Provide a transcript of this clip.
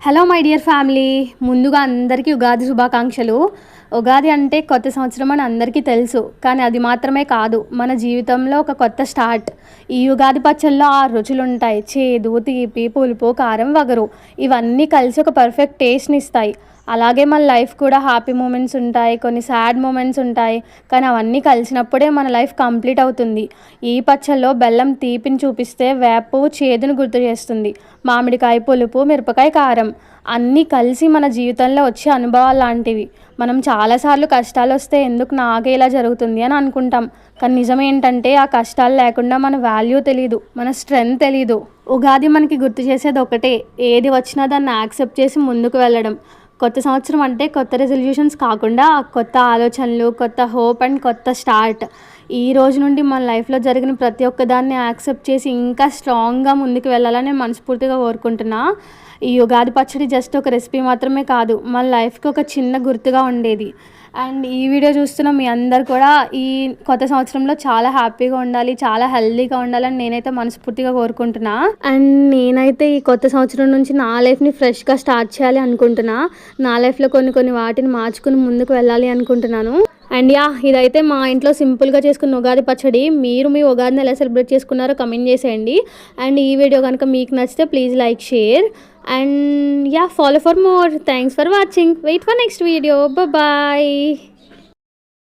Hello my dear family, ముందుగా అందరికీ ఉగాది శుభాకాంక్షలు. ఉగాది అంటే కొత్త సంవత్సరం అని అందరికీ తెలుసు, కానీ అది మాత్రమే కాదు, మన జీవితంలో ఒక కొత్త స్టార్ట్. ఈ ఉగాది పచ్చళ్ళలో 6 రుచులు ఉంటాయి: చేదు, తీపి, పులుపు, కారం, వగరు. ఇవన్నీ కలిసి ఒక పర్ఫెక్ట్ టేస్ట్ని ఇస్తాయి. అలాగే మన లైఫ్ కూడా హ్యాపీ మూమెంట్స్ ఉంటాయి, కొన్ని సాడ్ మూమెంట్స్ ఉంటాయి, కానీ అవన్నీ కలిసినప్పుడే మన లైఫ్ కంప్లీట్ అవుతుంది. ఈ పచ్చళ్ళలో బెల్లం తీపిని చూపిస్తే, వేపు చేదును గుర్తు చేస్తుంది, మామిడికాయ పులుపు, మిరపకాయ కారం అన్నీ కలిసి మన జీవితంలో వచ్చే అనుభవాలు లాంటివి. మనం చాలాసార్లు కష్టాలు వస్తే ఎందుకు నాకే ఇలా జరుగుతుంది అని అనుకుంటాం, కానీ నిజం ఏంటంటే ఆ కష్టాలు లేకుండా మన వాల్యూ తెలీదు, మన స్ట్రెంగ్త్ తెలీదు. ఉగాది మనకి గుర్తు చేసేది ఒకటే: ఏది వచ్చినా దాన్ని యాక్సెప్ట్ చేసి ముందుకు వెళ్ళడం. కొత్త సంవత్సరం అంటే కొత్త రెజల్యూషన్స్ కాకుండా కొత్త ఆలోచనలు, కొత్త హోప్ అండ్ కొత్త స్టార్ట్. ఈ రోజు నుండి మన లైఫ్లో జరిగిన ప్రతి ఒక్కదాన్ని యాక్సెప్ట్ చేసి ఇంకా స్ట్రాంగ్గా ముందుకు వెళ్ళాలని నేను మనస్ఫూర్తిగా కోరుకుంటున్నా. ఈ ఉగాది పచ్చడి జస్ట్ ఒక రెసిపీ మాత్రమే కాదు, మన లైఫ్కి ఒక చిన్న గుర్తుగా ఉండేది. అండ్ ఈ వీడియో చూస్తున్న మీ అందరు కూడా ఈ కొత్త సంవత్సరంలో చాలా హ్యాపీగా ఉండాలి, చాలా హెల్తీగా ఉండాలని నేనైతే మనస్ఫూర్తిగా కోరుకుంటున్నా. అండ్ నేనైతే ఈ కొత్త సంవత్సరం నుంచి నా లైఫ్ని ఫ్రెష్గా స్టార్ట్ చేయాలి అనుకుంటున్నా. నా లైఫ్లో కొన్ని వాటిని మార్చుకుని ముందుకు వెళ్ళాలి అనుకుంటున్నాను. అండ్ ఇదైతే మా ఇంట్లో సింపుల్గా చేసుకున్న ఉగాది పచ్చడి. మీరు మీ ఉగాదిని ఎలా సెలబ్రేట్ చేసుకున్నారో కమెంట్ చేసేయండి. అండ్ ఈ వీడియో కనుక మీకు నచ్చితే please like, share and follow for more. Thanks for watching. Wait for next video. Bye bye.